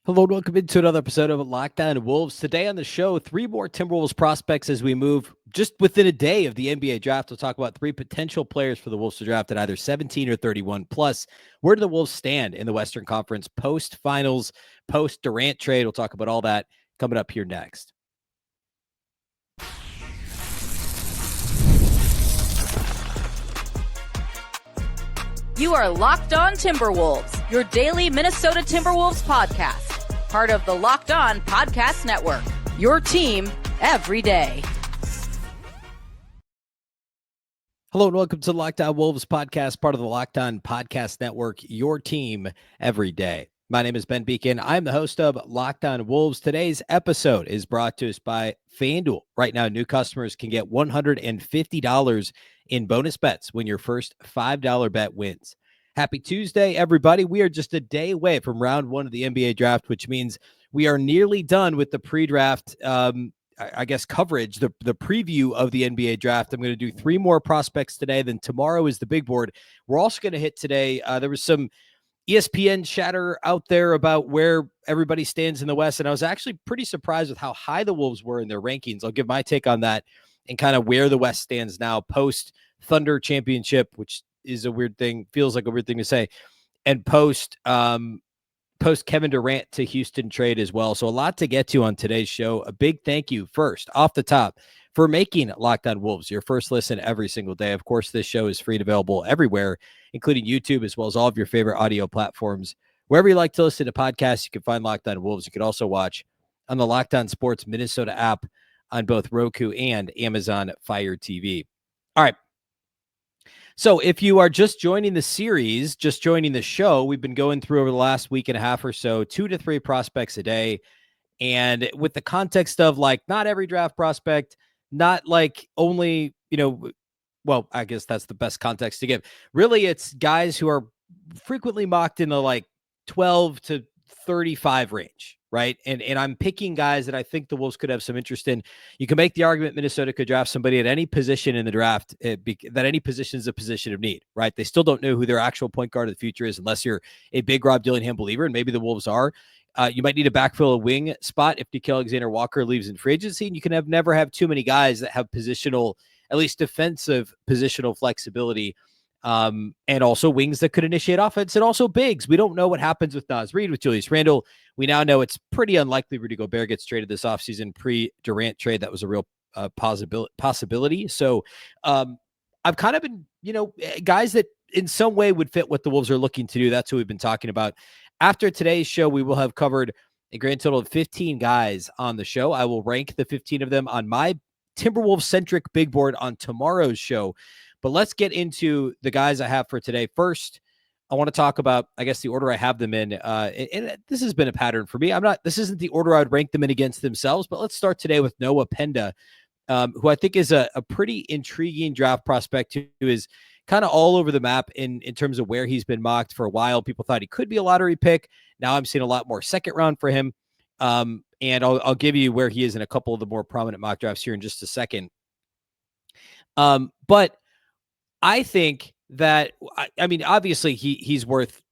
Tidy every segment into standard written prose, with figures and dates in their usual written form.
Hello and welcome into another episode of Lockdown Wolves. Today on the show, three more Timberwolves prospects as we move just within a day of the NBA draft. We'll talk about three potential players for the Wolves to draft at either 17 or 31. Plus, where do the Wolves stand in the Western Conference post-finals, post-Durant trade? We'll talk about all that coming up here next. You are Locked On Timberwolves, your daily Minnesota Timberwolves podcast. Part of the Locked On Podcast Network, your team every day. Hello and welcome to Locked On Wolves podcast, part of the Locked On Podcast Network, your team every day. My name is Ben Beecken. I'm the host of Locked On Wolves. Today's episode is brought to us by FanDuel. Right now, new customers can get $150 in bonus bets when your first $5 bet wins. Happy Tuesday, everybody. We are just a day away from round one of the NBA draft, which means we are nearly done with the pre-draft coverage, the preview of the NBA draft. I'm going to do three more prospects today. Then tomorrow is the big board. We're also going to hit today. There was some ESPN chatter out there about where everybody stands in the West, and I was actually pretty surprised with how high the Wolves were in their rankings. I'll give my take on that and kind of where the West stands now post Thunder championship, which is a weird thing, feels like a weird thing to say, and post Kevin Durant to Houston trade as well. So a lot to get to on today's show. A big thank you first off the top for making Locked On Wolves your first listen every single day. Of course, this show is free and available everywhere, including YouTube, as well as all of your favorite audio platforms. Wherever you like to listen to podcasts, you can find Locked On Wolves. You can also watch on the Locked On Sports Minnesota app on both Roku and Amazon Fire TV. All right. So if you are just joining the series, just joining the show, we've been going through over the last week and a half or so, 2 to 3 prospects a day. And with the context of like not every draft prospect, not like only, well, I guess that's the best context to give. Really, it's guys who are frequently mocked in the like 12 to 35 range, right? And I'm picking guys that I think the Wolves could have some interest in. You can make the argument Minnesota could draft somebody at any position in the draft, that any position is a position of need, right? They still don't know who their actual point guard of the future is unless you're a big Rob Dillingham believer, and maybe the Wolves are. You might need to backfill a wing spot if Nickeil Alexander-Walker leaves in free agency, and you can never have too many guys that have positional, at least defensive positional flexibility, and also wings that could initiate offense, and also bigs. We don't know what happens with Naz Reid, with Julius Randle. We now know it's pretty unlikely Rudy Gobert gets traded this offseason. Pre-Durant trade, that was a real possibility. So I've kind of been, guys that in some way would fit what the Wolves are looking to do. That's who we've been talking about. After today's show, we will have covered a grand total of 15 guys on the show. I will rank the 15 of them on my Timberwolves-centric big board on tomorrow's show. But let's get into the guys I have for today. First, I want to talk about, I guess, the order I have them in. And this has been a pattern for me. This isn't the order I would rank them in against themselves, but let's start today with Noah Penda, who I think is a pretty intriguing draft prospect who is kind of all over the map in terms of where he's been mocked for a while. People thought he could be a lottery pick. Now I'm seeing a lot more second round for him. And I'll give you where he is in a couple of the more prominent mock drafts here in just a second. But I think that, I mean, obviously he's worth,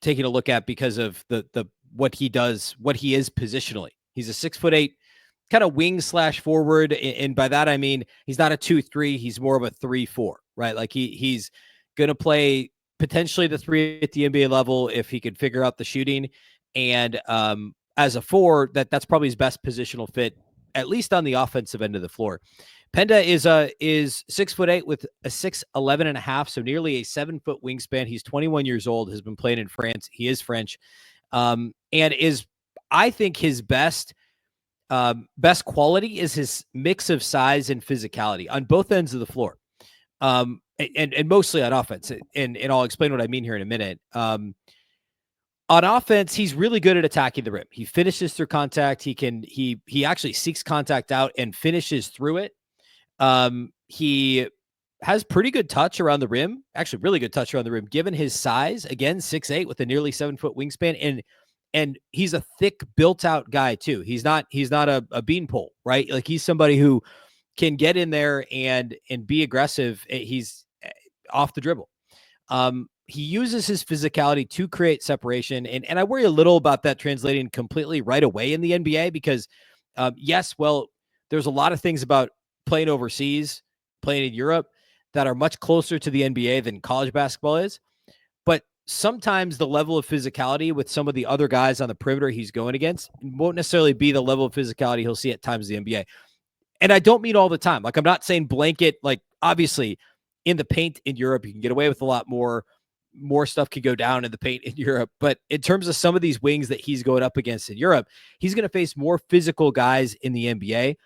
taking a look at because of the what he does, what he is positionally. He's a 6'8" kind of wing / forward. And by that, I mean, he's not a 2-3, he's more of a 3-4, right? Like he's going to play potentially the 3 at the NBA level if he could figure out the shooting. And as a 4, that's probably his best positional fit, at least on the offensive end of the floor. Penda is 6'8" with a 6'11.5", so nearly a 7-foot wingspan. He's 21 years old, has been playing in France. He is French, and is, I think, his best quality is his mix of size and physicality on both ends of the floor, and mostly on offense. And I'll explain what I mean here in a minute. On offense, he's really good at attacking the rim. He finishes through contact. He actually seeks contact out and finishes through it. He has pretty good touch around the rim, actually really good touch around the rim, given his size. Again, 6'8" with a nearly 7-foot wingspan. And he's a thick, built-out guy too. He's not a beanpole, right? Like he's somebody who can get in there and be aggressive. He's off the dribble. he uses his physicality to create separation. And I worry a little about that translating completely right away in the NBA because, yes, well, there's a lot of things about playing overseas, playing in Europe that are much closer to the NBA than college basketball is. But sometimes the level of physicality with some of the other guys on the perimeter he's going against won't necessarily be the level of physicality he'll see at times in the NBA. And I don't mean all the time. Like, I'm not saying blanket, like, obviously in the paint in Europe, you can get away with a lot more. More stuff could go down in the paint in Europe. But in terms of some of these wings that he's going up against in Europe, he's going to face more physical guys in the NBA.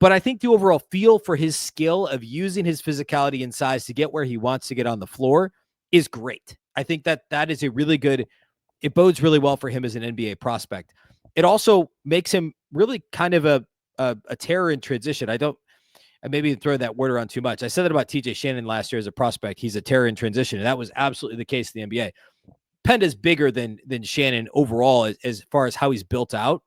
But I think the overall feel for his skill of using his physicality and size to get where he wants to get on the floor is great. I think that is a really good, it bodes really well for him as an NBA prospect. It also makes him really kind of a terror in transition. I maybe throwing that word around too much. I said that about TJ Shannon last year as a prospect. He's a terror in transition, and that was absolutely the case in the NBA. Penda's bigger than Shannon overall as far as how he's built out.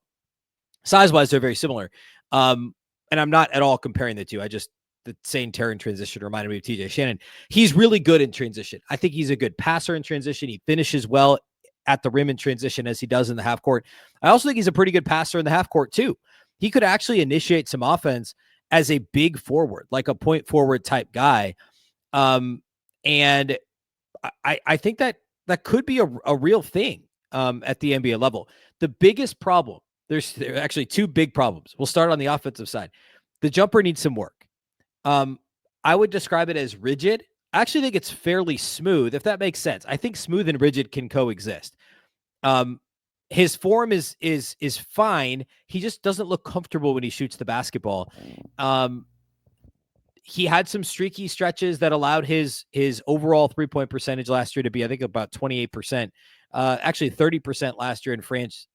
Size-wise, they're very similar. And I'm not at all comparing the two. The same terror in transition reminded me of TJ Shannon. He's really good in transition. I think he's a good passer in transition. He finishes well at the rim in transition as he does in the half court. I also think he's a pretty good passer in the half court too. He could actually initiate some offense as a big forward, like a point forward type guy. And I think that could be a real thing at the NBA level. The biggest problem, there's actually two big problems. We'll start on the offensive side. The jumper needs some work. I would describe it as rigid. I actually think it's fairly smooth, if that makes sense. I think smooth and rigid can coexist. His form is fine. He just doesn't look comfortable when he shoots the basketball. He had some streaky stretches that allowed his overall 3-point percentage last year to be, I think, about 28%. Actually 30% last year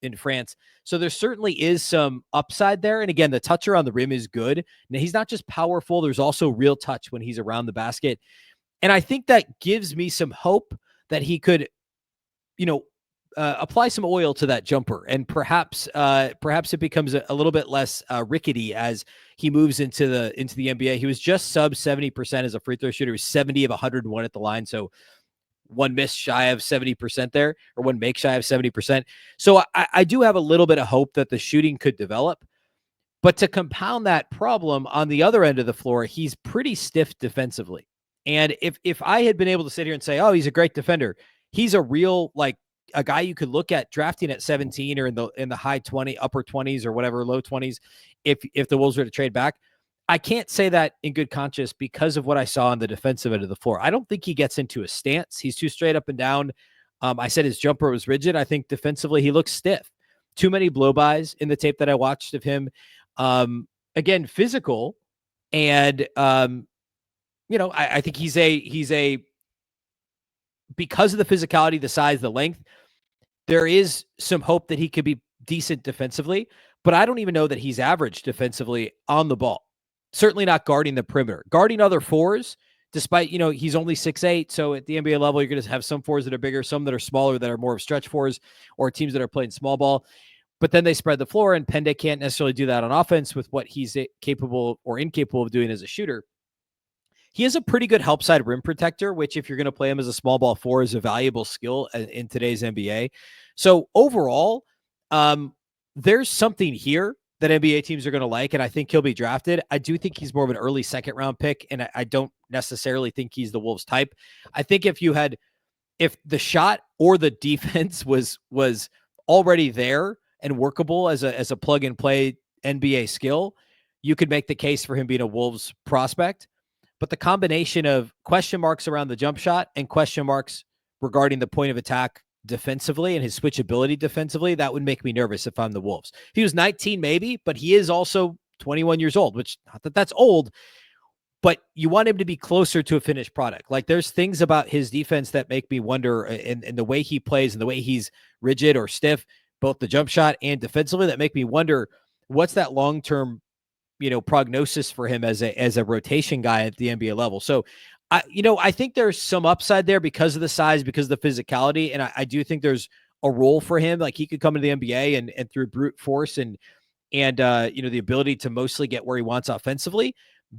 in France. So there certainly is some upside there. And again, the touch around the rim is good. Now, he's not just powerful. There's also real touch when he's around the basket. And I think that gives me some hope that he could, apply some oil to that jumper, and perhaps it becomes a little bit less rickety as he moves into the NBA. He was just sub 70% as a free throw shooter. He was 70 of 101 at the line. So one miss shy of 70% there, or one make shy of 70%. So I do have a little bit of hope that the shooting could develop. But to compound that problem, on the other end of the floor, he's pretty stiff defensively. And if I had been able to sit here and say, oh, he's a great defender, he's a real, like, a guy you could look at drafting at 17 or in the high 20, upper 20s or whatever, low 20s, if the Wolves were to trade back. I can't say that in good conscience because of what I saw on the defensive end of the floor. I don't think he gets into a stance. He's too straight up and down. I said his jumper was rigid. I think defensively he looks stiff. Too many blow-bys in the tape that I watched of him. Again, physical. And, I think he's a because of the physicality, the size, the length, there is some hope that he could be decent defensively, but I don't even know that he's average defensively on the ball. Certainly not guarding the perimeter. Guarding other fours, despite, he's only 6'8", so at the NBA level, you're going to have some fours that are bigger, some that are smaller, that are more of stretch fours, or teams that are playing small ball. But then they spread the floor, and Penda can't necessarily do that on offense with what he's capable or incapable of doing as a shooter. He has a pretty good help side rim protector, which if you're going to play him as a small ball four is a valuable skill in today's NBA. So overall, there's something here that NBA teams are going to like, and I think he'll be drafted. I do think he's more of an early second round pick, and I don't necessarily think he's the Wolves type. I think if the shot or the defense was already there and workable as a plug and play NBA skill, you could make the case for him being a Wolves prospect. But the combination of question marks around the jump shot and question marks regarding the point of attack defensively and his switchability defensively, that would make me nervous if I'm the Wolves. If he was 19, maybe, but he is also 21 years old, which not that that's old, but you want him to be closer to a finished product. Like, there's things about his defense that make me wonder, in the way he plays and the way he's rigid or stiff, both the jump shot and defensively, that make me wonder what's that long-term prognosis for him as a rotation guy at the NBA level. So, I think there's some upside there because of the size, because of the physicality. And I do think there's a role for him. Like, he could come into the NBA and through brute force and the ability to mostly get where he wants offensively,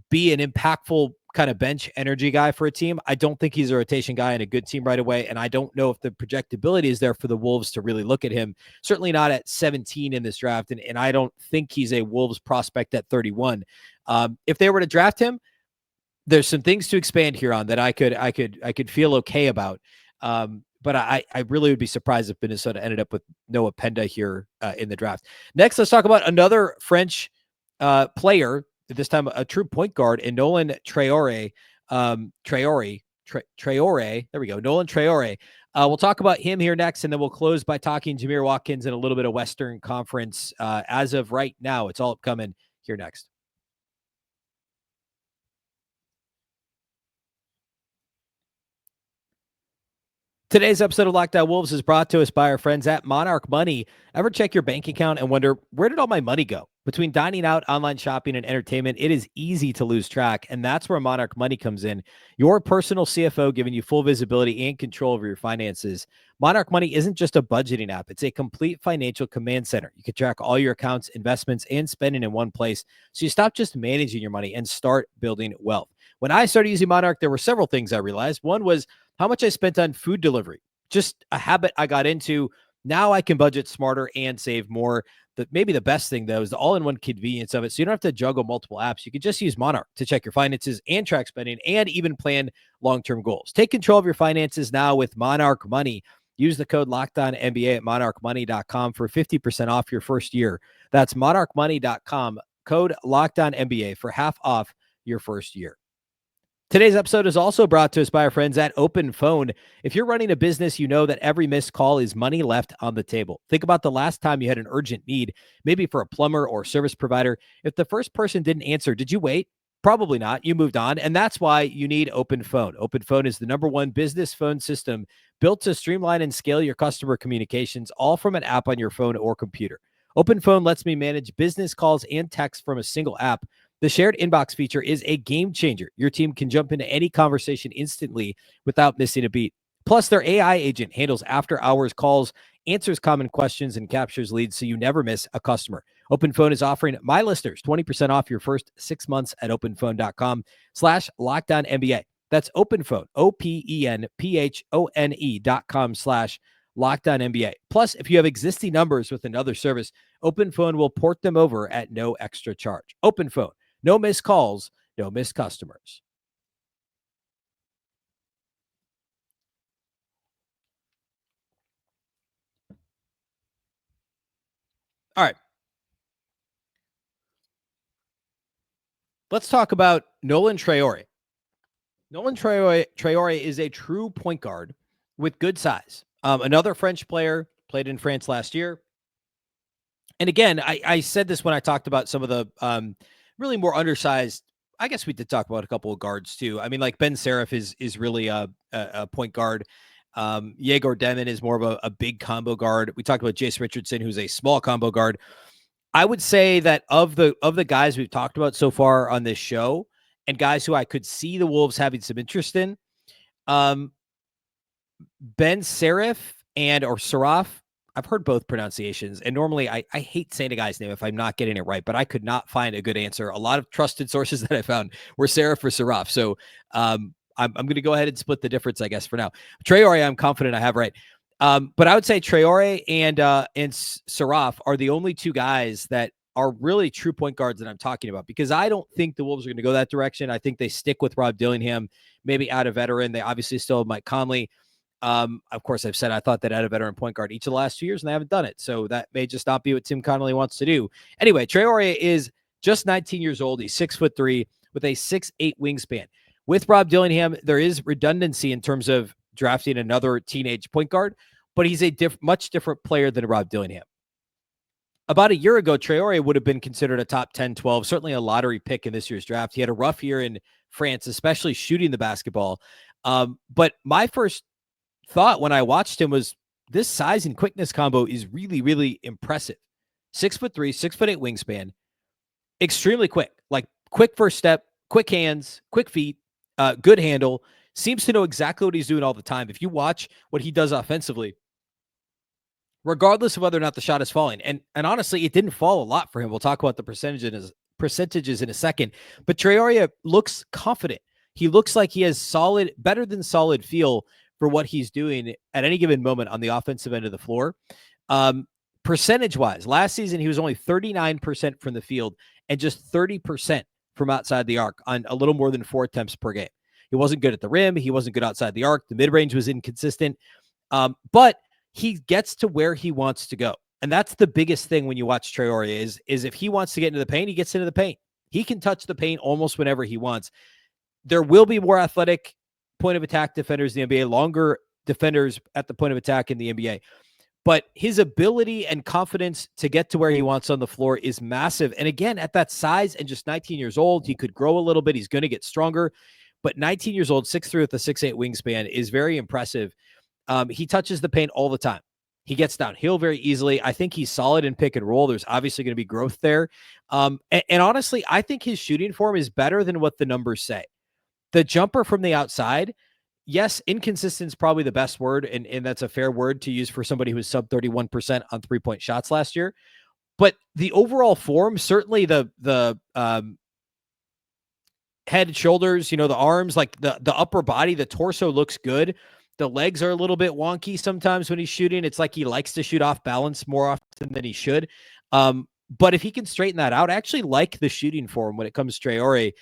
be an impactful kind of bench energy guy for a team. I don't think he's a rotation guy and a good team right away. And I don't know if the projectability is there for the Wolves to really look at him. Certainly not at 17 in this draft. And I don't think he's a Wolves prospect at 31. If they were to draft him, there's some things to expand here on that I could feel okay about. But I really would be surprised if Minnesota ended up with Noah Penda here in the draft. Next, let's talk about another French player, this time a true point guard, and Nolan Traore. Traore. There we go. Nolan Traore. We'll talk about him here next, and then we'll close by talking Jamir Watkins and a little bit of Western Conference. As of right now, it's all upcoming here next. Today's episode of Locked On Wolves is brought to us by our friends at Monarch Money. Ever check your bank account and wonder, where did all my money go? Between dining out, online shopping, and entertainment, it is easy to lose track, and that's where Monarch Money comes in. Your personal CFO giving you full visibility and control over your finances. Monarch Money isn't just a budgeting app. It's a complete financial command center. You can track all your accounts, investments, and spending in one place, so you stop just managing your money and start building wealth. When I started using Monarch, there were several things I realized. One was how much I spent on food delivery, just a habit I got into. Now I can budget smarter and save more. Maybe the best thing, though, is the all-in-one convenience of it. So you don't have to juggle multiple apps. You can just use Monarch to check your finances and track spending and even plan long-term goals. Take control of your finances now with Monarch Money. Use the code LOCKEDONNBA at monarchmoney.com for 50% off your first year. That's monarchmoney.com, code LOCKEDONNBA for half off your first year. Today's episode is also brought to us by our friends at Open Phone. If you're running a business, you know that every missed call is money left on the table. Think about the last time you had an urgent need, maybe for a plumber or service provider. If the first person didn't answer, did you wait? Probably not. You moved on, and that's why you need Open Phone. Open Phone is the #1 business phone system built to streamline and scale your customer communications, all from an app on your phone or computer. Open Phone lets me manage business calls and texts from a single app. The shared inbox feature is a game changer. Your team can jump into any conversation instantly without missing a beat. Plus, their AI agent handles after-hours calls, answers common questions, and captures leads so you never miss a customer. OpenPhone is offering my listeners 20% off your first 6 months at openphone.com/LockedOnNBA. That's OpenPhone, OpenPhone.com/LockedOnNBA. Plus, if you have existing numbers with another service, OpenPhone will port them over at no extra charge. OpenPhone. No missed calls, no missed customers. All right. Let's talk about Nolan Traore. Nolan Traore is a true point guard with good size. Another French player, played in France last year. And again, I said this when I talked about some of the really more undersized. I guess we did talk about a couple of guards too. I mean, like Ben Seraph is really a point guard. Yegor Demon is more of a big combo guard. We talked about Jace Richardson, who's a small combo guard. I would say that of the guys we've talked about so far on this show, and guys who I could see the Wolves having some interest in, Ben Seraph or Seraph. I've heard both pronunciations, and normally I hate saying a guy's name if I'm not getting it right, but I could not find a good answer. A lot of trusted sources that I found were Seraph or Seraph. So I'm going to go ahead and split the difference, I guess, for now. Traore, I'm confident I have right. But I would say Traore and Seraph are the only two guys that are really true point guards that I'm talking about, because I don't think the Wolves are going to go that direction. I think they stick with Rob Dillingham, maybe add a veteran. They obviously still have Mike Conley. Of course, I've said I thought they'd add a veteran point guard each of the last 2 years, and they haven't done it. So that may just not be what Tim Connolly wants to do. Anyway, Traore is just 19 years old. He's 6'3" with a 6'8" wingspan. With Rob Dillingham, there is redundancy in terms of drafting another teenage point guard, but he's a much different player than Rob Dillingham. About a year ago, Traore would have been considered a top 10, 12, certainly a lottery pick in this year's draft. He had a rough year in France, especially shooting the basketball. But my first thought when I watched him was, this size and quickness combo is really, really impressive. 6'3", 6'8" wingspan, extremely quick, like quick first step, quick hands, quick feet, good handle, seems to know exactly what he's doing all the time. If you watch what he does offensively, regardless of whether or not the shot is falling, and honestly, it didn't fall a lot for him. We'll talk about the percentages in a second, but Traore looks confident. He looks like he has better than solid feel for what he's doing at any given moment on the offensive end of the floor. Percentage-wise, last season he was only 39% from the field and just 30% from outside the arc on a little more than 4 attempts per game. He wasn't good at the rim. He wasn't good outside the arc. The mid-range was inconsistent. But he gets to where he wants to go. And that's the biggest thing when you watch Traore is if he wants to get into the paint, he gets into the paint. He can touch the paint almost whenever he wants. There will be more athletic point of attack defenders in the NBA, longer defenders at the point of attack in the NBA. But his ability and confidence to get to where he wants on the floor is massive. And again, at that size and just 19 years old, he could grow a little bit. He's going to get stronger. But 19 years old, 6'3" with a 6'8" wingspan is very impressive. He touches the paint all the time. He gets downhill very easily. I think he's solid in pick and roll. There's obviously going to be growth there. And honestly, I think his shooting form is better than what the numbers say. The jumper from the outside, yes, inconsistent is probably the best word, and that's a fair word to use for somebody who was sub 31% on three-point shots last year. But the overall form, certainly the head, shoulders, the arms, like the upper body, the torso looks good. The legs are a little bit wonky sometimes when he's shooting. It's like he likes to shoot off balance more often than he should. But if he can straighten that out, I actually like the shooting form when it comes to Traore.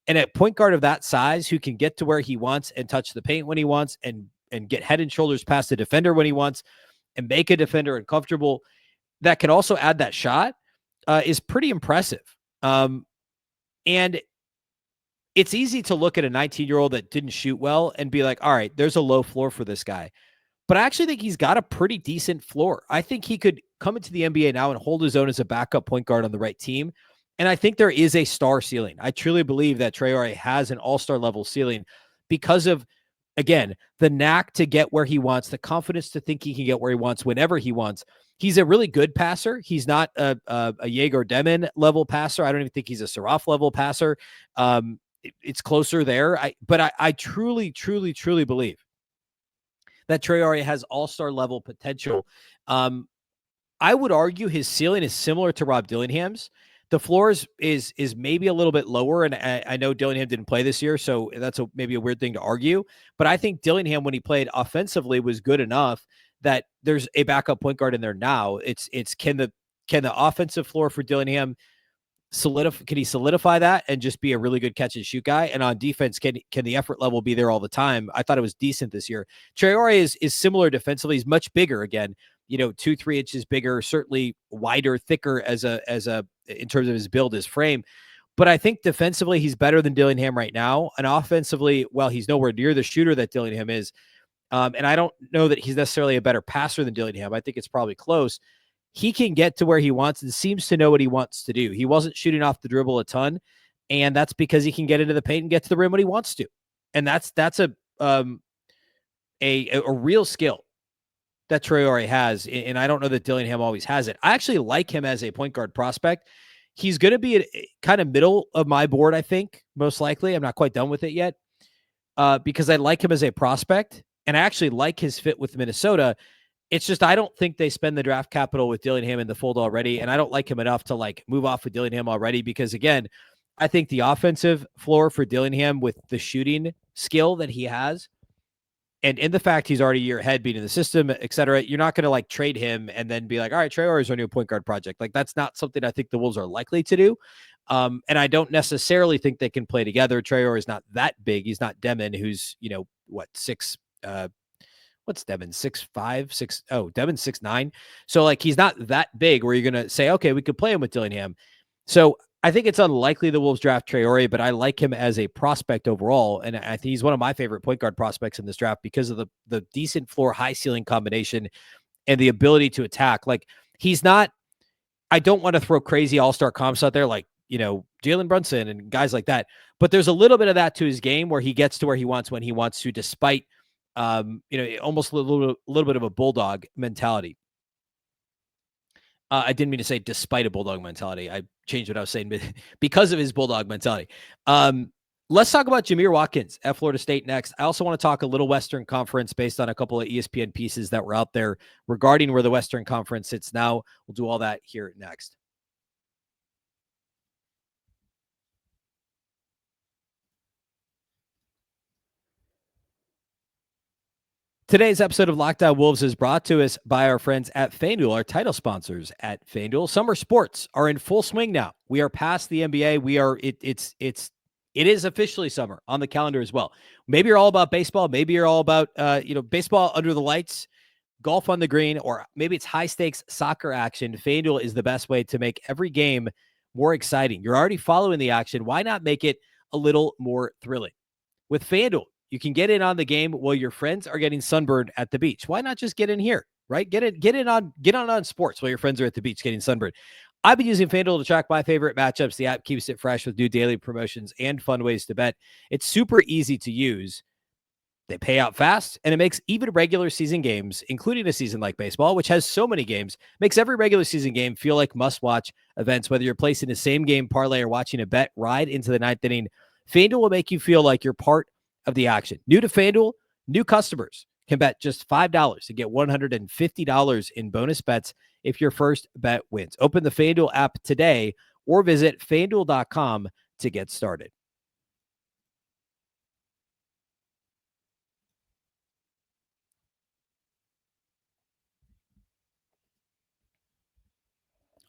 And at point guard of that size, who can get to where he wants and touch the paint when he wants and get head and shoulders past the defender when he wants and make a defender uncomfortable, that can also add that shot, is pretty impressive. And it's easy to look at a 19-year-old that didn't shoot well and be like, all right, there's a low floor for this guy. But I actually think he's got a pretty decent floor. I think he could come into the NBA now and hold his own as a backup point guard on the right team. And I think there is a star ceiling. I truly believe that Traore has an all-star level ceiling because of, again, the knack to get where he wants, the confidence to think he can get where he wants whenever he wants. He's a really good passer. He's not a Jaeger Demon level passer. I don't even think he's a Seraph level passer. It's closer there. But I truly, truly, truly believe that Traore has all-star level potential. I would argue his ceiling is similar to Rob Dillingham's. The floor is maybe a little bit lower, and I know Dillingham didn't play this year, so that's maybe a weird thing to argue. But I think Dillingham, when he played offensively, was good enough that there's a backup point guard in there now. It's can the offensive floor for Dillingham can he solidify that and just be a really good catch and shoot guy? And on defense, can the effort level be there all the time? I thought it was decent this year. Traore is similar defensively. He's much bigger again, 2-3 inches bigger, certainly wider, thicker in terms of his build, his frame. But I think defensively, he's better than Dillingham right now. And offensively, well, he's nowhere near the shooter that Dillingham is. And I don't know that he's necessarily a better passer than Dillingham. I think it's probably close. He can get to where he wants and seems to know what he wants to do. He wasn't shooting off the dribble a ton, and that's because he can get into the paint and get to the rim when he wants to. And that's a real skill that Traore has, and I don't know that Dillingham always has it. I actually like him as a point guard prospect. He's going to be kind of middle of my board, I think, most likely. I'm not quite done with it yet because I like him as a prospect, and I actually like his fit with Minnesota. It's just I don't think they spend the draft capital with Dillingham in the fold already, and I don't like him enough to move off with Dillingham already because, again, I think the offensive floor for Dillingham with the shooting skill that he has and in the fact he's already a year ahead being in the system, et cetera, you're not going to trade him and then be like, all right, Traore is our new point guard project. That's not something I think the Wolves are likely to do. And I don't necessarily think they can play together. Traore is not that big. He's not Demon, who's, what's Devin? 6'5", 6. Oh, Devin's 6'9". So he's not that big where you're going to say, okay, we could play him with Dillingham. So I think it's unlikely the Wolves draft Traore, but I like him as a prospect overall. And I think he's one of my favorite point guard prospects in this draft because of the decent floor, high ceiling combination and the ability to attack. He's not, I don't want to throw crazy all-star comps out there Jalen Brunson and guys like that, but there's a little bit of that to his game where he gets to where he wants when he wants to, despite almost a little bit of a bulldog mentality. I didn't mean to say despite a bulldog mentality. I changed what I was saying because of his bulldog mentality. Let's talk about Jamir Watkins at Florida State next. I also want to talk a little Western Conference based on a couple of ESPN pieces that were out there regarding where the Western Conference sits now. We'll do all that here next. Today's episode of Locked On Wolves is brought to us by our friends at FanDuel, our title sponsors at FanDuel. Summer sports are in full swing now. We are past the NBA. It is officially summer on the calendar as well. Maybe you're all about baseball. Maybe you're all about baseball under the lights, golf on the green, or maybe it's high stakes soccer action. FanDuel is the best way to make every game more exciting. You're already following the action. Why not make it a little more thrilling? With FanDuel, you can get in on the game while your friends are getting sunburned at the beach. Why not just get in here, right? Get on sports while your friends are at the beach getting sunburned. I've been using FanDuel to track my favorite matchups. The app keeps it fresh with new daily promotions and fun ways to bet. It's super easy to use. They pay out fast, and it makes even regular season games, including a season like baseball, which has so many games, makes every regular season game feel like must-watch events. Whether you're placing a same-game parlay or watching a bet ride into the ninth inning, FanDuel will make you feel like you're part of the action. New to FanDuel, new customers can bet just $5 and get $150 in bonus bets if your first bet wins. Open the FanDuel app today or visit FanDuel.com to get started.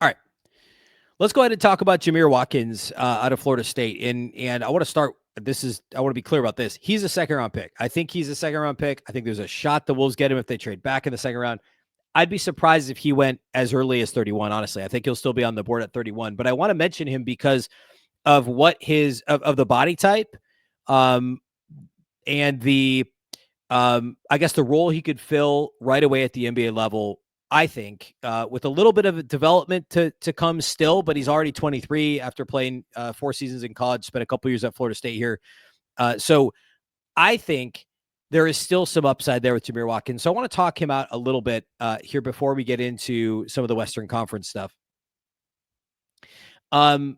All right. Let's go ahead and talk about Jamir Watkins out of Florida State. And I want to start. I want to be clear about this. He's a second-round pick. I think he's a second-round pick. I think there's a shot the Wolves get him if they trade back in the second round. I'd be surprised if he went as early as 31, honestly. I think he'll still be on the board at 31. But I want to mention him because of what of the body type and the I guess the role he could fill right away at the NBA level. I think with a little bit of development to come still, but he's already 23 after playing 4 seasons in college, spent a couple years at Florida State here. So I think there is still some upside there with Jamir Watkins. So I want to talk him out a little bit here before we get into some of the Western Conference stuff. Jamir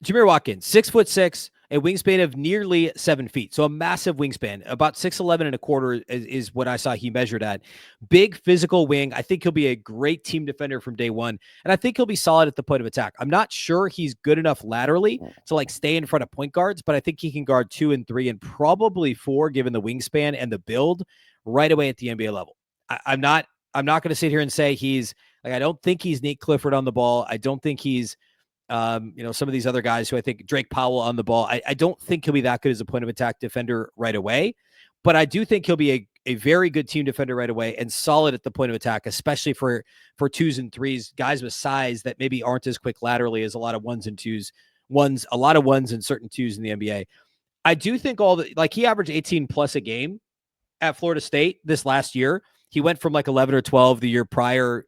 Watkins, 6'6", a wingspan of nearly 7 feet. So a massive wingspan, about 6'11" and a quarter is what I saw he measured at. Big physical wing. I think he'll be a great team defender from day one. And I think he'll be solid at the point of attack. I'm not sure he's good enough laterally to stay in front of point guards, but I think he can guard 2 and 3 and probably 4, given the wingspan and the build right away at the NBA level. I'm not going to sit here and say I don't think he's Nate Clifford on the ball. I don't think he's, some of these other guys who I think Drake Powell on the ball. I don't think he'll be that good as a point of attack defender right away, but I do think he'll be a very good team defender right away and solid at the point of attack, especially for 2s and 3s, guys with size that maybe aren't as quick laterally as a lot of 1s and 2s, a lot of 1s and certain 2s in the NBA. I do think he averaged 18 plus a game at Florida State this last year. He went from 11 or 12 the year prior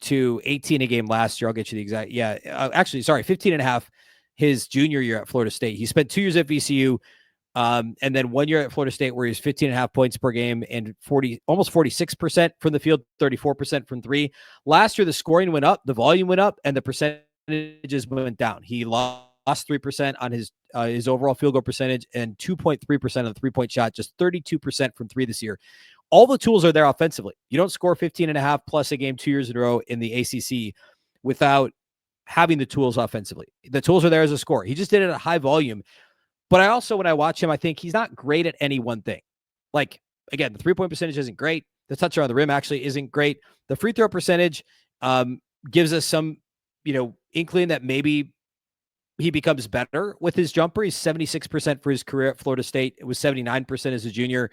to 18 a game last year. I'll get you the exact. Yeah, actually, sorry, 15 and a half his junior year at Florida State. He spent 2 years at VCU and then 1 year at Florida State where he was 15 and a half points per game and almost 46% from the field, 34% from 3. Last year, the scoring went up, the volume went up, and the percentages went down. He lost 3% on his overall field goal percentage and 2.3% on the 3-point shot, just 32% from 3 this year. All the tools are there offensively. You don't score 15 and a half plus a game 2 years in a row in the ACC without having the tools offensively. The tools are there as a scorer. He just did it at a high volume. But I also, when I watch him, I think he's not great at any one thing. Again, the 3-point percentage isn't great. The touch around the rim actually isn't great. The free throw percentage gives us some, inkling that maybe he becomes better with his jumper. He's 76% for his career at Florida State. It was 79% as a junior.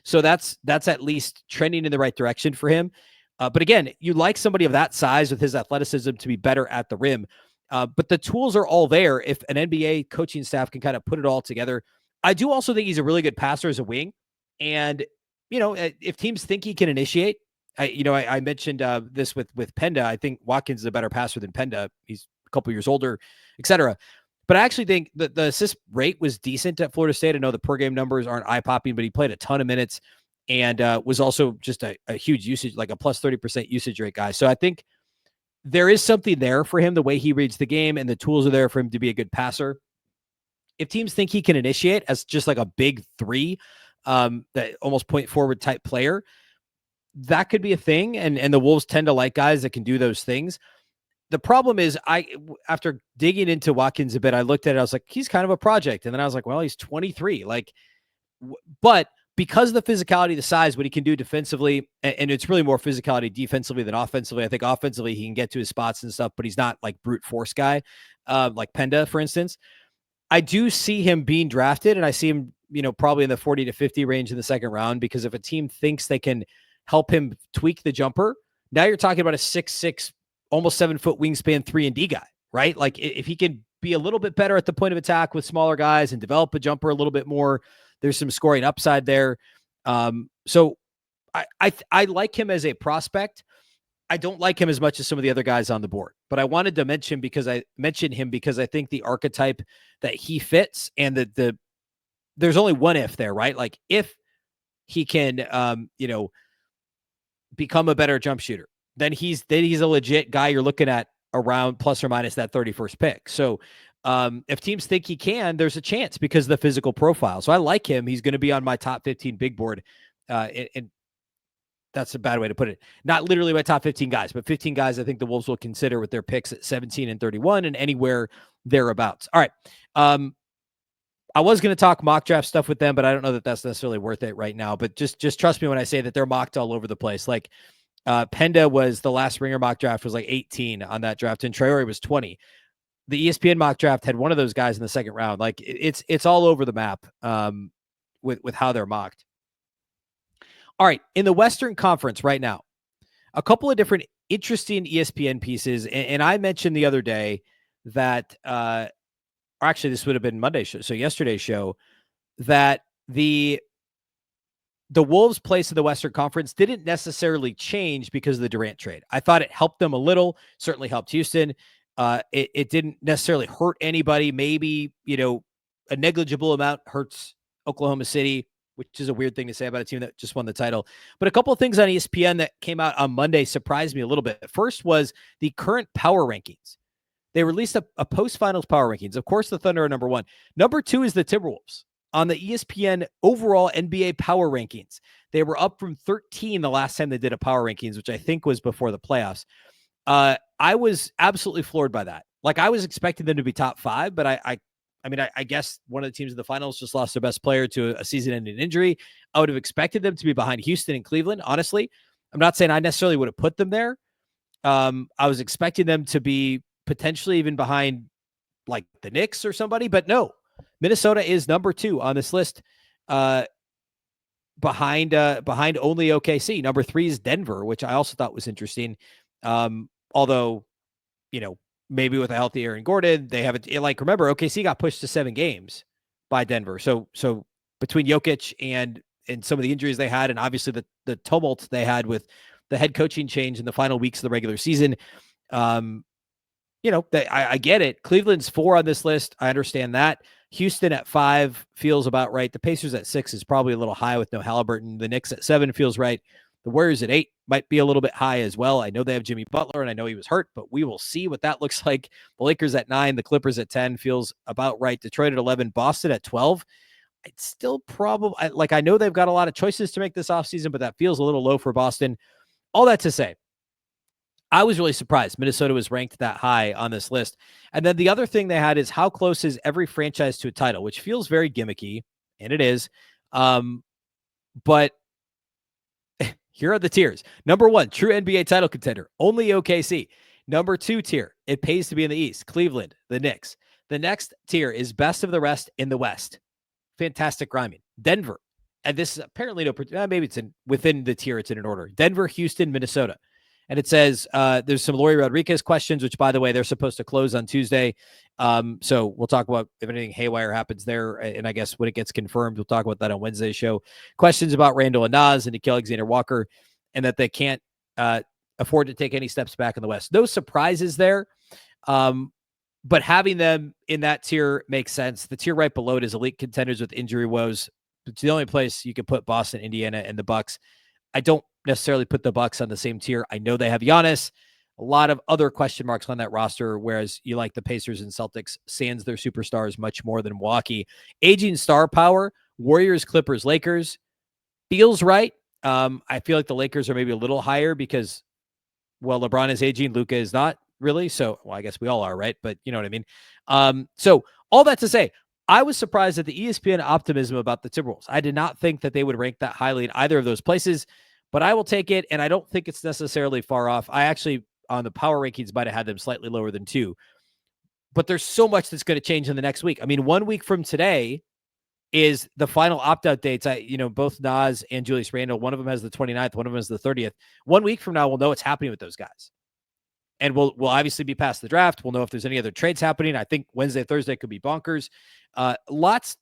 So that's at least trending in the right direction for him. But again, you like somebody of that size with his athleticism to be better at the rim. But the tools are all there if an NBA coaching staff can kind of put it all together. I do also think he's a really good passer as a wing. And, if teams think he can initiate, I mentioned this with Penda. I think Watkins is a better passer than Penda. He's a couple years older, et cetera. But I actually think that the assist rate was decent at Florida State. I know the per game numbers aren't eye-popping, but he played a ton of minutes and was also just a huge usage, like a plus 30% usage rate guy. So I think there is something there for him, the way he reads the game, and the tools are there for him to be a good passer. If teams think he can initiate as just like a big 3, that almost point forward type player, that could be a thing. And the Wolves tend to like guys that can do those things. The problem is after digging into Watkins a bit, I looked at it, I was like, he's kind of a project. And then I was like, well, he's 23. But because of the physicality, the size, what he can do defensively, and it's really more physicality defensively than offensively. I think offensively he can get to his spots and stuff, but he's not like brute force guy, like Penda, for instance. I do see him being drafted, and I see him, probably in the 40 to 50 range in the second round, because if a team thinks they can help him tweak the jumper, now you're talking about a 6'6", almost 7-foot wingspan 3-and-D guy, right? Like if he can be a little bit better at the point of attack with smaller guys and develop a jumper a little bit more, there's some scoring upside there. So I like him as a prospect. I don't like him as much as some of the other guys on the board, but I wanted to mention him because I think the archetype that he fits, and there's only one if there, right? Like if he can, become a better jump shooter, then he's a legit guy you're looking at around plus or minus that 31st pick. So if teams think he can, there's a chance because of the physical profile. So I like him. He's going to be on my top 15 big board. And that's a bad way to put it. Not literally my top 15 guys, but 15 guys I think the Wolves will consider with their picks at 17 and 31 and anywhere thereabouts. All right. I was going to talk mock draft stuff with them, but I don't know that that's necessarily worth it right now. But just trust me when I say that they're mocked all over the place. Like Penda was the last Ringer mock draft was like 18 on that draft, and Traore was 20. The ESPN mock draft had one of those guys in the second round. Like it's all over the map with how they're mocked. All right, in the Western Conference right now, a couple of different interesting ESPN pieces, and I mentioned the other day that, or actually this would have been Monday's show, so yesterday's show, that the Wolves' place in the Western Conference didn't necessarily change because of the Durant trade. I thought it helped them a little, certainly helped Houston. It didn't necessarily hurt anybody. Maybe, a negligible amount hurts Oklahoma City, which is a weird thing to say about a team that just won the title. But a couple of things on ESPN that came out on Monday surprised me a little bit. First was the current power rankings. They released a post-finals power rankings. Of course, the Thunder are number one. Number two is the Timberwolves on the ESPN overall NBA power rankings. They were up from 13 the last time they did a power rankings, which I think was before the playoffs. I was absolutely floored by that. Like I was expecting them to be top five, but I guess one of the teams in the finals just lost their best player to a season-ending injury. I would have expected them to be behind Houston and Cleveland, honestly. I'm not saying I necessarily would have put them there. I was expecting them to be potentially even behind like the Knicks or somebody, but no. Minnesota is number two on this list, behind only OKC. Number three is Denver, which I also thought was interesting. Although, maybe with a healthy Aaron Gordon, they have it. Like, remember, OKC got pushed to 7 games by Denver. So between Jokic and some of the injuries they had, and obviously the tumult they had with the head coaching change in the final weeks of the regular season, I get it. Cleveland's 4 on this list. I understand that. Houston at 5 feels about right. The Pacers at 6 is probably a little high with no Halliburton. The Knicks at 7 feels right. The Warriors at 8 might be a little bit high as well. I know they have Jimmy Butler, and I know he was hurt, but we will see what that looks like. The Lakers at 9, the Clippers at 10 feels about right. Detroit at 11, Boston at 12. It's still probably, I know they've got a lot of choices to make this offseason, but that feels a little low for Boston. All that to say, I was really surprised Minnesota was ranked that high on this list. And then the other thing they had is how close is every franchise to a title, which feels very gimmicky, and it is. But here are the tiers. Number 1, true NBA title contender, only OKC. Number 2 tier, it pays to be in the East, Cleveland, the Knicks. The next tier is best of the rest in the West. Fantastic rhyming. Denver, and this is apparently maybe it's within the tier, it's in an order. Denver, Houston, Minnesota. And it says there's some Lori Rodriguez questions, which, by the way, they're supposed to close on Tuesday. So we'll talk about if anything haywire happens there. And I guess when it gets confirmed, we'll talk about that on Wednesday's show. Questions about Randle and Nas and Nickeil Alexander-Walker, and that they can't afford to take any steps back in the West. No surprises there. But having them in that tier makes sense. The tier right below it is elite contenders with injury woes. It's the only place you can put Boston, Indiana, and the Bucks. I don't necessarily put the Bucks on the same tier. I know they have Giannis, a lot of other question marks on that roster, whereas you like the Pacers and Celtics, sans their superstars much more than Milwaukee. Aging star power, Warriors, Clippers, Lakers, feels right. I feel like the Lakers are maybe a little higher because, well, LeBron is aging, Luka is not really. So, well, I guess we all are, right? But you know what I mean? So all that to say, I was surprised at the ESPN optimism about the Timberwolves. I did not think that they would rank that highly in either of those places, but I will take it, and I don't think it's necessarily far off. I actually, on the power rankings, might have had them slightly lower than 2. But there's so much that's going to change in the next week. I mean, 1 week from today is the final opt-out dates. Both Nas and Julius Randle, one of them has the 29th, one of them has the 30th. 1 week from now, we'll know what's happening with those guys. And we'll obviously be past the draft. We'll know if there's any other trades happening. I think Wednesday, Thursday could be bonkers. Lots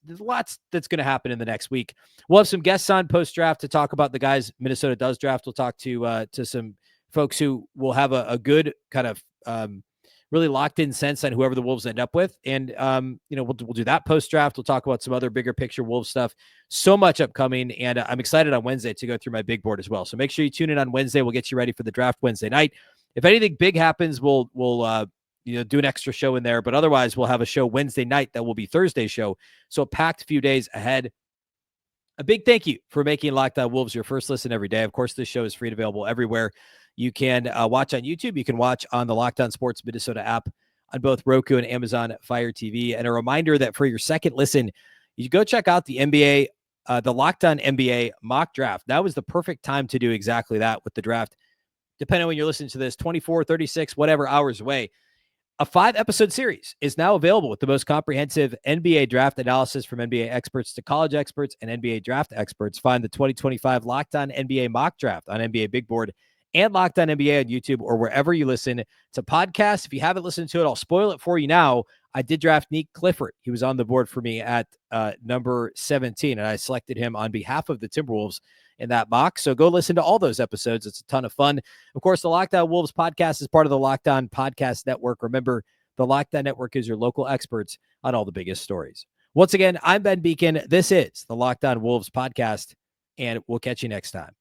that's going to happen in the next week. We'll have some guests on post-draft to talk about the guys Minnesota does draft. We'll talk to some folks who will have a good kind of really locked in sense on whoever the Wolves end up with. And, we'll do that post-draft. We'll talk about some other bigger picture Wolves stuff. So much upcoming. And I'm excited on Wednesday to go through my big board as well. So make sure you tune in on Wednesday. We'll get you ready for the draft Wednesday night. If anything big happens, we'll do an extra show in there. But otherwise, we'll have a show Wednesday night that will be Thursday's show. So a packed few days ahead. A big thank you for making Locked On Wolves your first listen every day. Of course, this show is free and available everywhere. You can watch on YouTube. You can watch on the Locked On Sports Minnesota app on both Roku and Amazon Fire TV. And a reminder that for your second listen, you go check out the NBA, the Locked On NBA mock draft. That was the perfect time to do exactly that with the draft. Depending on when you're listening to this, 24, 36, whatever hours away. A 5-episode series is now available with the most comprehensive NBA draft analysis from NBA experts to college experts and NBA draft experts. Find the 2025 Locked On NBA mock draft on NBA Big Board and Locked On NBA on YouTube or wherever you listen to podcasts. If you haven't listened to it, I'll spoil it for you now. I did draft Nick Clifford. He was on the board for me at number 17, and I selected him on behalf of the Timberwolves in that mock. So go listen to all those episodes. It's a ton of fun. Of course, the Locked On Wolves podcast is part of the Locked On Podcast Network. Remember, the Locked On Network is your local experts on all the biggest stories. Once again, I'm Ben Beecken. This is the Locked On Wolves podcast, and we'll catch you next time.